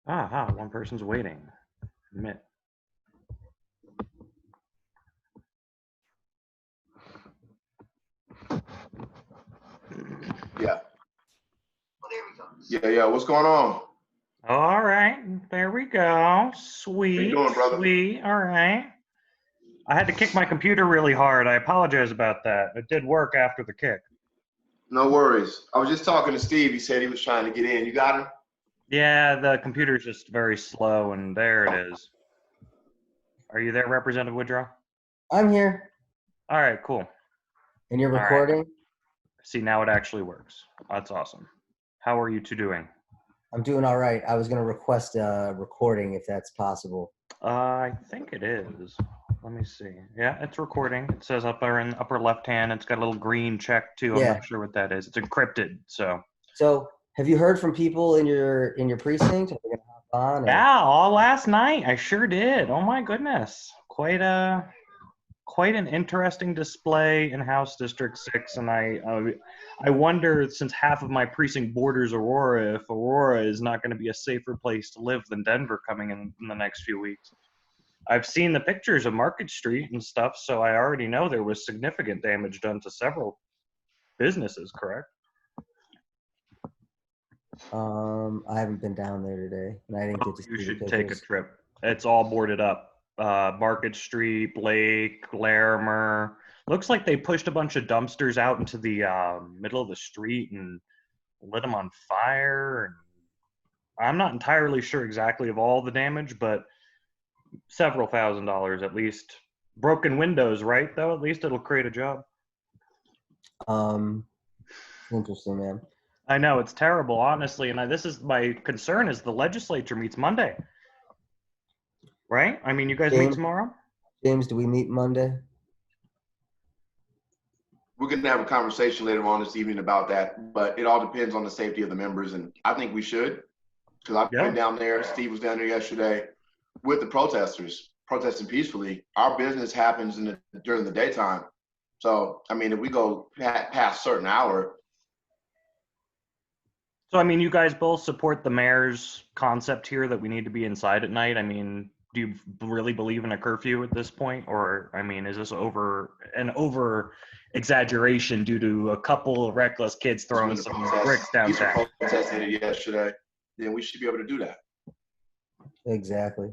One person's waiting. Admit. Yeah. Yeah. What's going on? All right, there we go. Sweet. How you doing, brother? Sweet. All right. I had to kick my computer really hard. I apologize about that. It did work after the kick. No worries. I was just talking to Steve. He said he was trying to get in. You got him? Yeah, the computer's just very slow, and there it is. Are you there, Representative Woodrow? I'm here. All right, cool. And you're All right. recording? See, now it actually works. That's awesome. How are you two doing? I'm doing all right. I was going to request a recording if that's possible. I think it is. Let me see. Yeah, it's recording. It says up there in the upper left hand. It's got a little green check too. I'm not sure what that is. It's encrypted. So have you heard from people in your precinct? Are they gonna hop on? Yeah, all last night. I sure did. Oh my goodness. Quite an interesting display in House District 6, and I wonder, since half of my precinct borders Aurora, if Aurora is not going to be a safer place to live than Denver coming in the next few weeks. I've seen the pictures of Market Street and stuff, so I already know there was significant damage done to several businesses, correct? I haven't been down there today, and I didn't get to see the pictures. You should take a trip. It's all boarded up. Market Street, Blake, Larimer. Looks like they pushed a bunch of dumpsters out into the middle of the street and lit them on fire. And I'm not entirely sure exactly of all the damage, but several $1,000s at least. Broken windows, right? Though at least it'll create a job. Interesting, man. I know, it's terrible, honestly, and this is my concern: is the legislature meets Monday. Right? I mean, you guys meet tomorrow? James, do we meet Monday? We're going to have a conversation later on this evening about that, but it all depends on the safety of the members, and I think we should, because I've been down there. Steve was down there yesterday with the protesters, protesting peacefully. Our business happens during the daytime. So, I mean, if we go past a certain hour. So, I mean, you guys both support the mayor's concept here that we need to be inside at night. I mean, do you really believe in a curfew at this point? Or, I mean, is this over exaggeration due to a couple of reckless kids throwing some bricks downtown? Protested yesterday, then we should be able to do that. Exactly.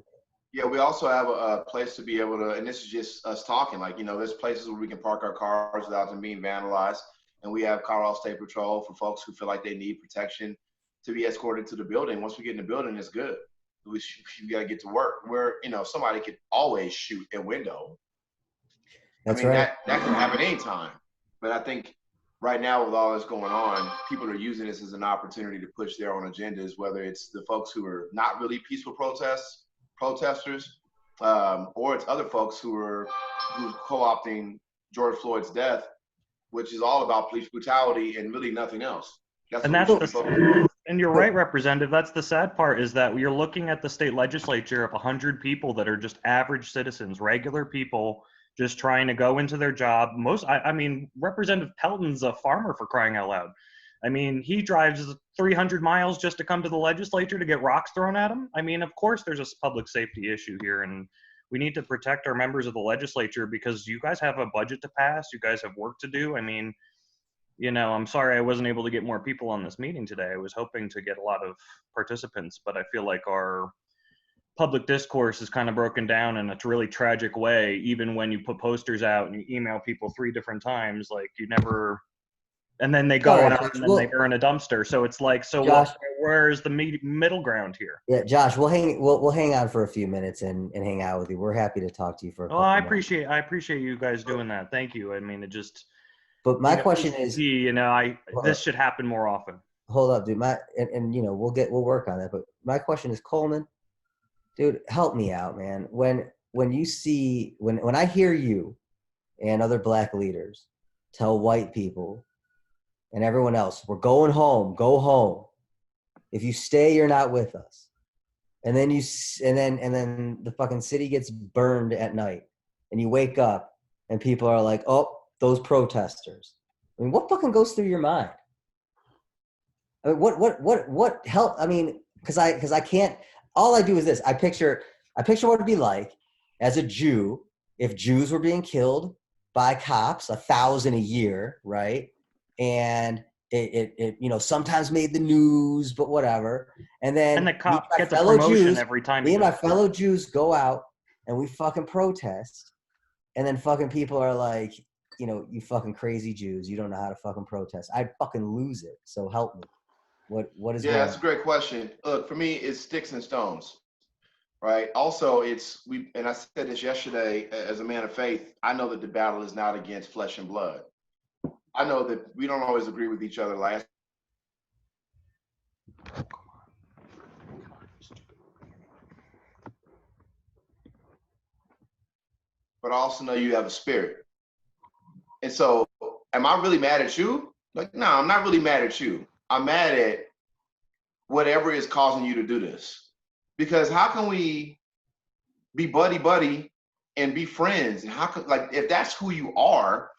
Yeah, we also have a place to be able to, and this is just us talking, like, there's places where we can park our cars without them being vandalized. And we have Colorado State Patrol for folks who feel like they need protection to be escorted to the building. Once we get in the building, it's good. We got to get to work where, somebody could always shoot a window. That's right. That can happen anytime. But I think right now with all this going on, people are using this as an opportunity to push their own agendas, whether it's the folks who are not really peaceful protesters, or it's other folks who's co-opting George Floyd's death, which is all about police brutality and really nothing else. And you're right, Representative. That's the sad part, is that you're looking at the state legislature of 100 people that are just average citizens, regular people, just trying to go into their job. I mean, Representative Pelton's a farmer, for crying out loud. I mean, he drives 300 miles just to come to the legislature to get rocks thrown at him. I mean, of course, there's a public safety issue here, and we need to protect our members of the legislature because you guys have a budget to pass. You guys have work to do. I mean, I'm sorry I wasn't able to get more people on this meeting today. I was hoping to get a lot of participants, but I feel like our public discourse is kind of broken down in a really tragic way. Even when you put posters out and you email people 3 different times, like you never, and then they go out and then they burn a dumpster. So it's like, Josh, where's the middle ground here? Yeah, Josh, we'll hang on for a few minutes and hang out with you. We're happy to talk to you for a couple I appreciate you guys doing that. Thank you. I mean, it just. But my question is, this should happen more often. Hold up, dude. We'll work on that. But my question is, Coleman, dude, help me out, man. When I hear you and other black leaders tell white people and everyone else, we're going home, go home. If you stay, you're not with us. And then then the fucking city gets burned at night, and you wake up and people are like, oh, those protesters. I mean, what fucking goes through your mind? I mean, what help? I mean, because I can't. all I do is this. I picture what it'd be like as a Jew if Jews were being killed by cops, 1,000 a year, right? And it sometimes made the news, but whatever. And then And the me cop and my gets a fellow promotion Jews, every time. me he and my goes. fellow Jews go out and we fucking protest. And then fucking people are like, you fucking crazy Jews, you don't know how to fucking protest. I'd fucking lose it. So help me. What is Yeah, going that's a on? great question. Look, for me, it's sticks and stones, right? Also, and I said this yesterday as a man of faith, I know that the battle is not against flesh and blood. I know that we don't always agree with each other. But I also know you have a spirit. And so, am I really mad at you? Like, no, I'm not really mad at you. I'm mad at whatever is causing you to do this. Because how can we be buddy and be friends? And how can, like, if that's who you are,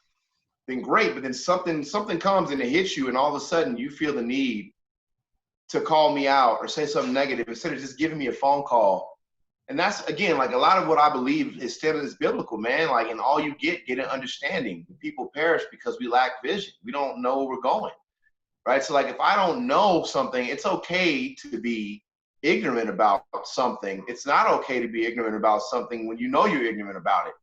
then great. But then something comes and it hits you, and all of a sudden you feel the need to call me out or say something negative instead of just giving me a phone call. And that's, again, like a lot of what I believe is still is biblical, man. Like, and all you get an understanding. People perish because we lack vision. We don't know where we're going, right? So, like, if I don't know something, it's okay to be ignorant about something. It's not okay to be ignorant about something when you know you're ignorant about it.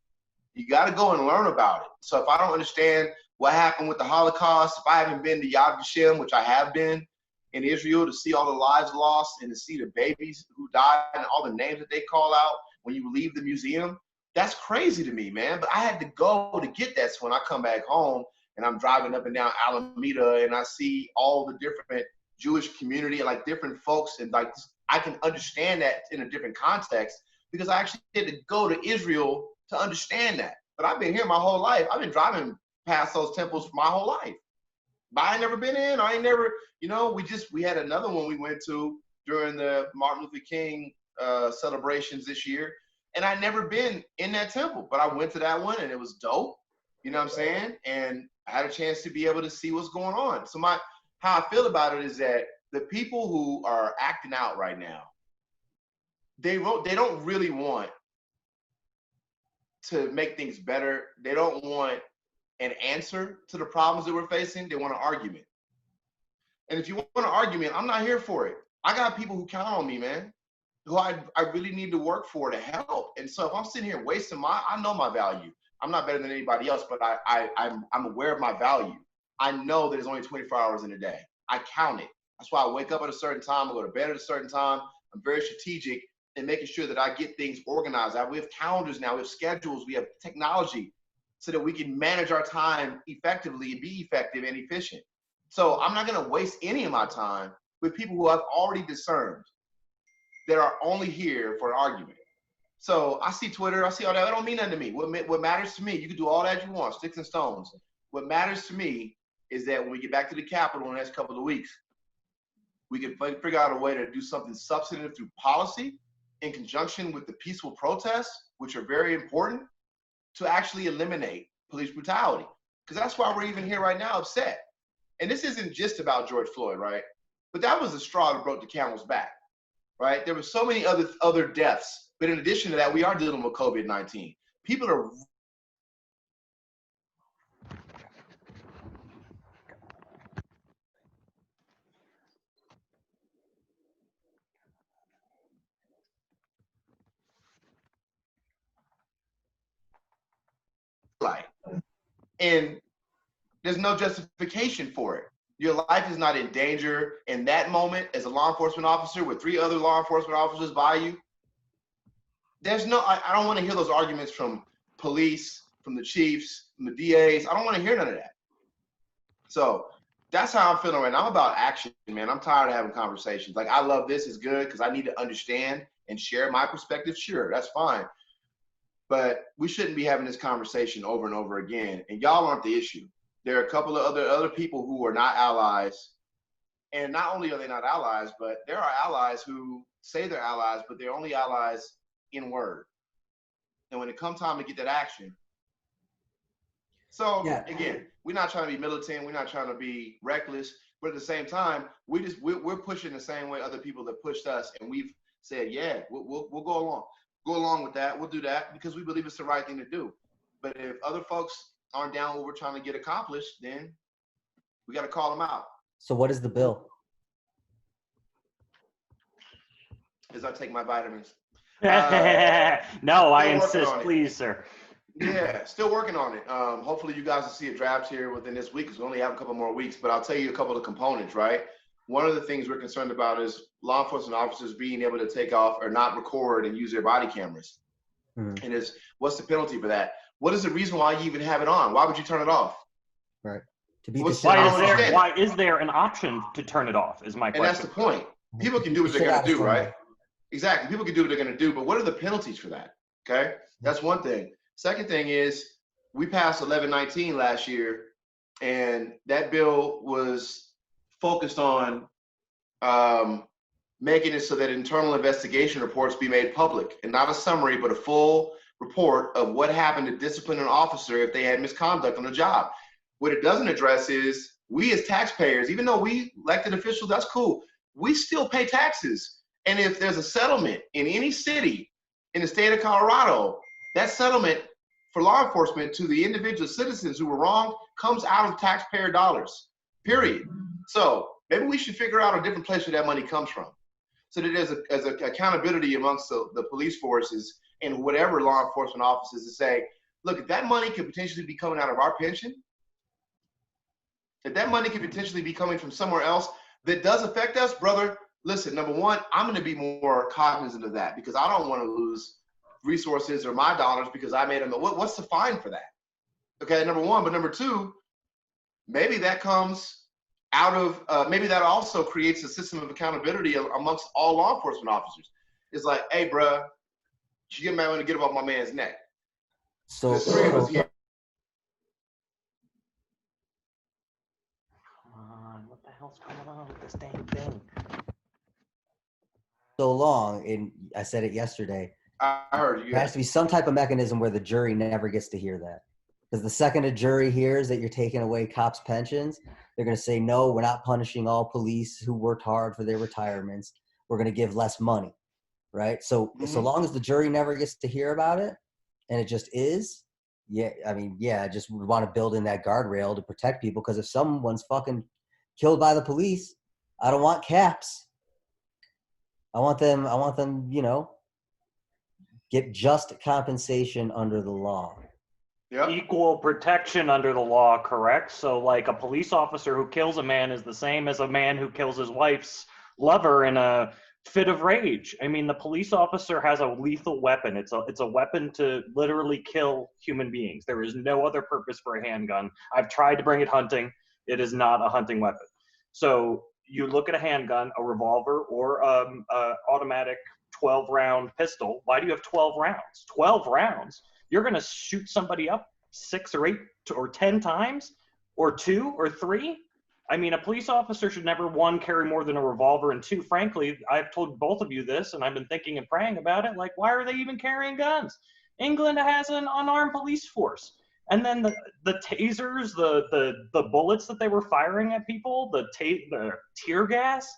You got to go and learn about it. So if I don't understand what happened with the Holocaust, if I haven't been to Yad Vashem, which I have been in Israel, to see all the lives lost and to see the babies who died and all the names that they call out when you leave the museum, that's crazy to me, man. But I had to go to get that. So when I come back home and I'm driving up and down Alameda and I see all the different Jewish community, like different folks, and like I can understand that in a different context because I actually had to go to Israel to understand that. But I've been here my whole life. I've been driving past those temples my whole life. But I ain't never been in. I ain't never, we had another one we went to during the Martin Luther King celebrations this year. And I never been in that temple, but I went to that one and it was dope. You know what I'm saying? And I had a chance to be able to see what's going on. So how I feel about it is that the people who are acting out right now, they don't really want to make things better. They don't want an answer to the problems that we're facing. They want an argument. And if you want an argument, I'm not here for it. I got people who count on me, man, who I really need to work for to help. And so if I'm sitting here wasting I know my value. I'm not better than anybody else, but I'm aware of my value. I know that there's only 24 hours in a day. I count it. That's why I wake up at a certain time. I go to bed at a certain time. I'm very strategic in making sure that I get things organized. We have calendars now. We have schedules. We have technology so that we can manage our time effectively and be effective and efficient. So I'm not going to waste any of my time with people who I've already discerned that are only here for an argument. So I see Twitter, I see all that. That don't mean nothing to me. What matters to me, you can do all that you want, sticks and stones. What matters to me is that when we get back to the Capitol in the next couple of weeks, we can figure out a way to do something substantive through policy in conjunction with the peaceful protests, which are very important, to actually eliminate police brutality. Because that's why we're even here right now upset. And this isn't just about George Floyd, right? But that was the straw that broke the camel's back, right? There were so many other deaths. But in addition to that, we are dealing with COVID-19. People are like, and there's no justification for it. Your life is not in danger in that moment as a law enforcement officer with 3 other law enforcement officers by you. I don't want to hear those arguments from police, from the chiefs, from the DAs. I don't want to hear none of that. So that's how I'm feeling right now. I'm about action, man. I'm tired of having conversations. Like, I love this. It's good because I need to understand and share my perspective. Sure, that's fine. But we shouldn't be having this conversation over and over again. And y'all aren't the issue. There are a couple of other people who are not allies. And not only are they not allies, but there are allies who say they're allies, but they're only allies in word. And when it comes time to get that action. So again, we're not trying to be militant. We're not trying to be reckless. But at the same time, we're pushing the same way other people have pushed us. And we've said, yeah, we'll go along with that. We'll do that because we believe it's the right thing to do. But if other folks aren't down what we're trying to get accomplished, then we got to call them out. So what is the bill? As I take my vitamins. No, I insist, please, sir. Yeah, still working on it. Hopefully you guys will see a draft here within this week because we only have a couple more weeks, but I'll tell you a couple of components, right? One of the things we're concerned about is law enforcement officers being able to take off or not record and use their body cameras. Mm-hmm. And what's the penalty for that? What is the reason why you even have it on? Why would you turn it off? Right. Why is there an option to turn it off is my question. And that's the point. People can do what they're going to do, right? Exactly. People can do what they're going to do, but what are the penalties for that? Okay. That's one thing. Second thing is we passed 1119 last year, and that bill was focused on making it so that internal investigation reports be made public, and not a summary, but a full report of what happened to discipline an officer if they had misconduct on the job. What it doesn't address is we as taxpayers, even though we elected officials, that's cool, we still pay taxes. And if there's a settlement in any city in the state of Colorado, that settlement for law enforcement to the individual citizens who were wrong comes out of taxpayer dollars, period. So maybe we should figure out a different place where that money comes from. So that there's a accountability amongst the police forces and whatever law enforcement offices to say, look, if that money could potentially be coming out of our pension, if that money could potentially be coming from somewhere else that does affect us, brother, listen, number one, I'm going to be more cognizant of that because I don't want to lose resources or my dollars because I made them. What's the fine for that? Okay, number one. But number two, maybe that comes out of, maybe that also creates a system of accountability amongst all law enforcement officers. It's like, hey, bruh, you get mad when to get off my man's neck. So there's three of us here. What the hell's going on with this dang thing? So long, and I said it yesterday. I heard you. There has to be some type of mechanism where the jury never gets to hear that. Because the second a jury hears that you're taking away cops' pensions, they're going to say, no, we're not punishing all police who worked hard for their retirements. We're going to give less money, right? So so long as the jury never gets to hear about it, and it just is, I just would want to build in that guardrail to protect people. Because if someone's fucking killed by the police, I don't want caps. I want them, get just compensation under the law. Yep. Equal protection under the law, correct? So like a police officer who kills a man is the same as a man who kills his wife's lover in a fit of rage. I mean, the police officer has a lethal weapon. It's a weapon to literally kill human beings. There is no other purpose for a handgun. I've tried to bring it hunting. It is not a hunting weapon. So you look at a handgun, a revolver, or a automatic 12-round pistol. Why do you have 12 rounds? 12 rounds? You're going to shoot somebody up 6 or 8 or 10 times, or 2 or 3? I mean, a police officer should never, 1, carry more than a revolver, and 2, frankly, I've told both of you this, and I've been thinking and praying about it, like, why are they even carrying guns? England has an unarmed police force. And then the tasers, the bullets that they were firing at people, the tear gas,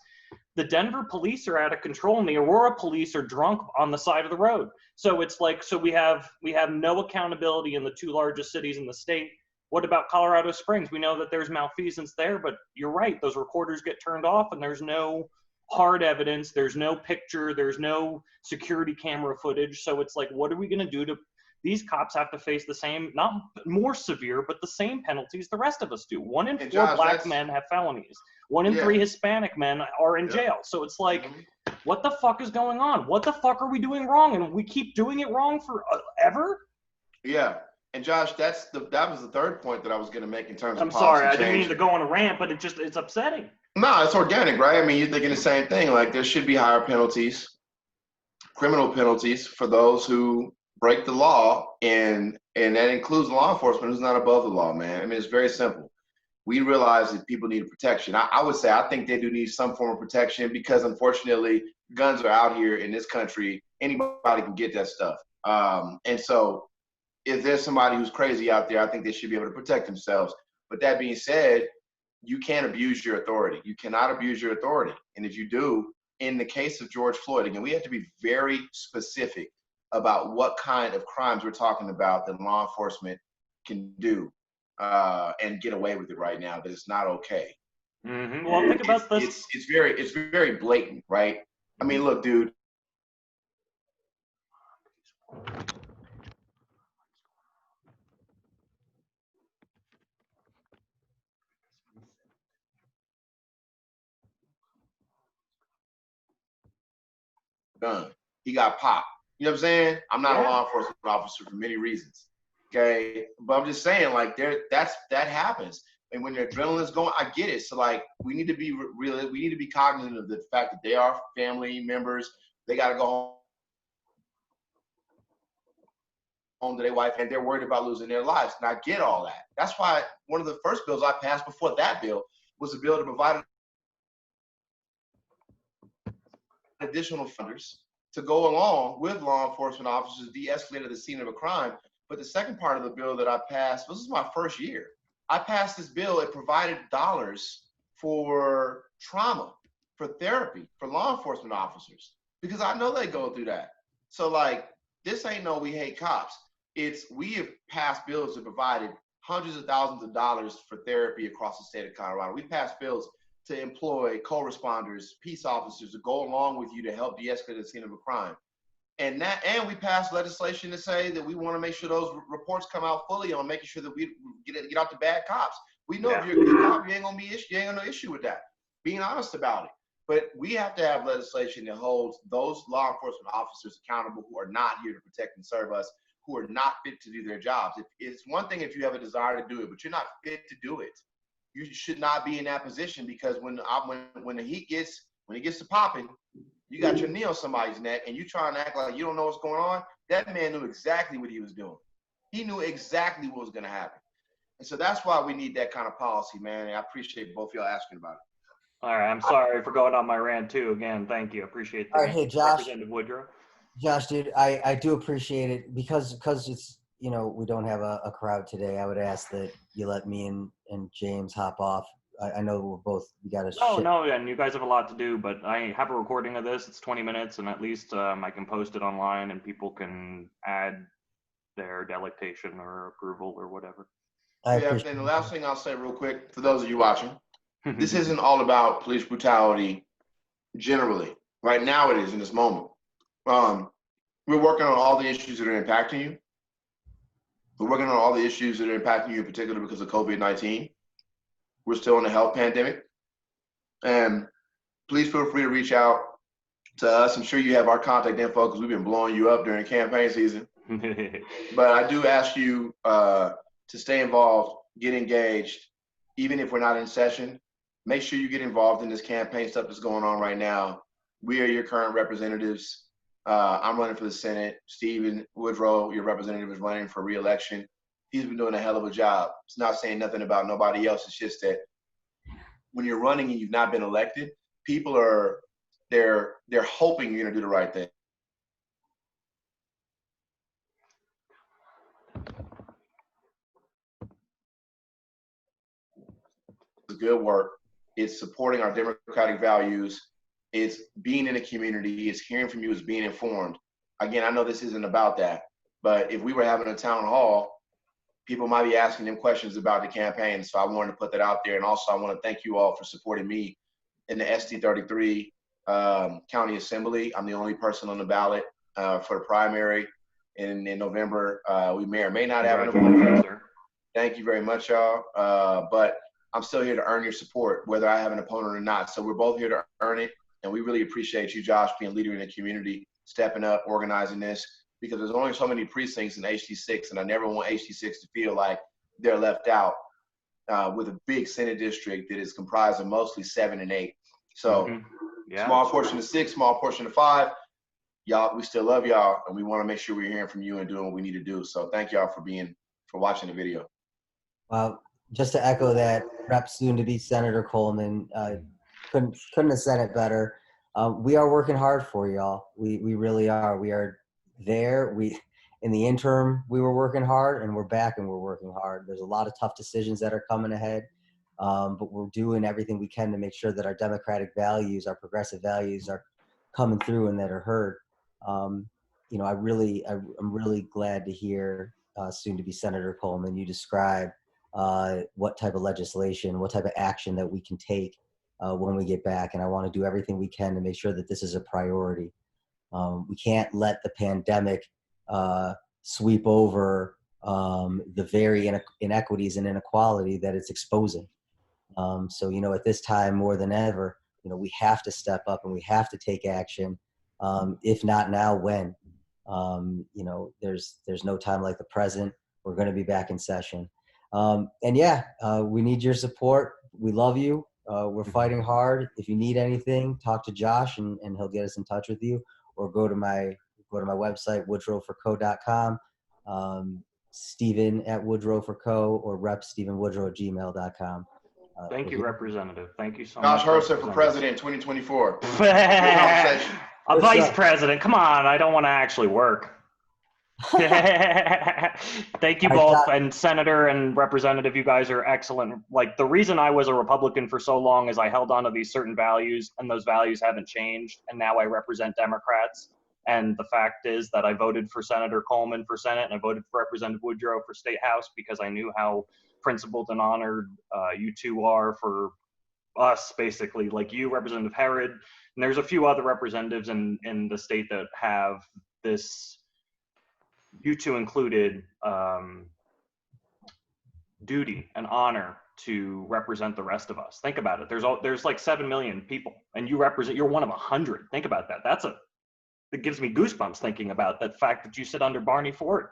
the Denver police are out of control, and the Aurora police are drunk on the side of the road. So it's like, so we have no accountability in the 2 largest cities in the state. What about Colorado Springs? We know that there's malfeasance there, but you're right, those recorders get turned off, and there's no hard evidence, there's no picture, there's no security camera footage. So it's like, what are we going to do to? These cops have to face the same, not more severe, but the same penalties the rest of us do. 1 in 4 black men have felonies. 1 in 3 Hispanic men are in jail. So it's like, what the fuck is going on? What the fuck are we doing wrong? And we keep doing it wrong forever? Yeah. And Josh, that was the third point that I was going to make in terms of I'm sorry, I didn't mean to go on a rant, but it's upsetting. No, it's organic, right? I mean, you're thinking the same thing. Like, there should be higher penalties, criminal penalties for those who break the law, and that includes law enforcement who's not above the law, man. I mean, it's very simple. We realize that people need protection. I would say I think they do need some form of protection because, unfortunately, guns are out here in this country. Anybody can get that stuff. And so if there's somebody who's crazy out there, I think they should be able to protect themselves. But that being said, you can't abuse your authority. You cannot abuse your authority. And if you do, in the case of George Floyd, again, we have to be very specific about what kind of crimes we're talking about that law enforcement can do and get away with it right now. That it's not okay. Mm-hmm. Well, think about this. It's very blatant, right? I mean, look, dude. Done. He got popped. You know what I'm saying? I'm not a law enforcement officer for many reasons. Okay, but I'm just saying, like, that happens. And when your adrenaline's going, I get it. So like, we need to be real. We need to be cognizant of the fact that they are family members. They got to go home to their wife, and they're worried about losing their lives. And I get all that. That's why one of the first bills I passed before that bill was a bill to provide additional funders to go along with law enforcement officers de-escalate the scene of a crime. But the second part of the bill that I passed, this is my first year. I passed this bill. It provided dollars for trauma, for therapy, for law enforcement officers, because I know they go through that. So like, this ain't no we hate cops. It's we have passed bills that provided hundreds of thousands of dollars for therapy across the state of Colorado. We passed bills to employ co-responders, peace officers to go along with you to help de-escalate the scene of a crime. And we passed legislation to say that we want to make sure those reports come out fully on making sure that we get out the bad cops. We know if you're a good cop, you ain't gonna no issue with that. Being honest about it. But we have to have legislation that holds those law enforcement officers accountable who are not here to protect and serve us, who are not fit to do their jobs. It's one thing if you have a desire to do it, but you're not fit to do it. You should not be in that position, because when the heat gets to popping, you got your knee on somebody's neck and you trying to act like you don't know what's going on. That man knew exactly what he was doing. He knew exactly what was going to happen. And so that's why we need that kind of policy, man. And I appreciate both y'all asking about it. All right, I'm sorry for going on my rant too. Again, thank you. Appreciate that. All right, hey Josh. Representative Woodrow. Josh, dude, I do appreciate it because it's, you know, we don't have a crowd today. I would ask that you let me and James hop off. I know we got to. No, and you guys have a lot to do, but I have a recording of this. It's 20 minutes, and at least I can post it online, and people can add their delectation or approval or whatever. And the last thing I'll say real quick, for those of you watching, this isn't all about police brutality generally. Right now it is in this moment. We're working on all the issues that are impacting you. We're working on all the issues that are impacting you in particular because of COVID-19. We're still in a health pandemic. And please feel free to reach out to us. I'm sure you have our contact info because we've been blowing you up during campaign season. But I do ask you to stay involved, get engaged, even if we're not in session. Make sure you get involved in this campaign stuff that's going on right now. We are your current representatives. I'm running for the Senate. Stephen Woodrow, your representative, is running for re-election. He's been doing a hell of a job. It's not saying nothing about nobody else. It's just that when you're running and you've not been elected, people they're hoping you're gonna do the right thing. It's good work. It's supporting our democratic values. It's being in a community. It's hearing from you. It's being informed. Again, I know this isn't about that, but if we were having a town hall, people might be asking them questions about the campaign. So I wanted to put that out there. And also I want to thank you all for supporting me in the ST33 County Assembly. I'm the only person on the ballot for the primary in November. We may or may not have an opponent. Thank you very much, y'all. But I'm still here to earn your support, whether I have an opponent or not. So we're both here to earn it. And we really appreciate you, Josh, being a leader in the community, stepping up, organizing this, because there's only so many precincts in HD6, and I never want HD6 to feel like they're left out with a big Senate district that is comprised of mostly 7 and 8. So small portion of 6, small portion of 5. Y'all, we still love y'all, and we want to make sure we're hearing from you and doing what we need to do. So thank y'all for watching the video. Well, just to echo that, Rep soon to be Senator Coleman, couldn't have said it better. We are working hard for y'all. We really are. We are there. In the interim, we were working hard, and we're back and we're working hard. There's a lot of tough decisions that are coming ahead. but we're doing everything we can to make sure that our democratic values, our progressive values, are coming through and that are heard. You know, I'm really glad to hear soon to be Senator Coleman, you describe what type of legislation, what type of action that we can take when we get back. And I want to do everything we can to make sure that this is a priority. We can't let the pandemic sweep over the very inequities and inequality that it's exposing. So, you know, at this time more than ever, you know, we have to step up and we have to take action. If not now, when? You know, there's no time like the present. We're going to be back in session. And yeah, we need your support. We love you. We're fighting hard. If you need anything, talk to Josh and he'll get us in touch with you, or go to my website, woodrowforco.com, Stephen at woodrowforco, or repstephenwoodrow@gmail.com. Thank you, Representative. Thank you so Josh much. Hursa for president 2024. A vice president. Come on, I don't want to actually work. Thank you both, and Senator and Representative, you guys are excellent. Like, the reason I was a Republican for so long is I held on to these certain values, and those values haven't changed, and now I represent Democrats. And the fact is that I voted for Senator Coleman for Senate, and I voted for Representative Woodrow for State House because I knew how principled and honored you two are for us, basically, like you, Representative Herod, and there's a few other representatives in the state that have this, you two included, duty and honor to represent the rest of us. Think about it. There's like 7 million people, and you're one of 100. Think about that. It gives me goosebumps thinking about that fact that you sit under Barney Ford.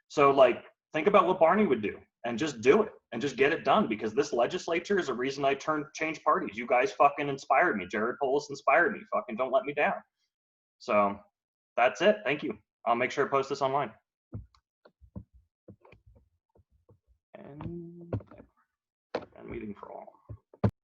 So, like, think about what Barney would do, and just do it, and just get it done, because this legislature is a reason I changed parties. You guys fucking inspired me. Jared Polis inspired me. Fucking don't let me down. So that's it. Thank you. I'll make sure to post this online. And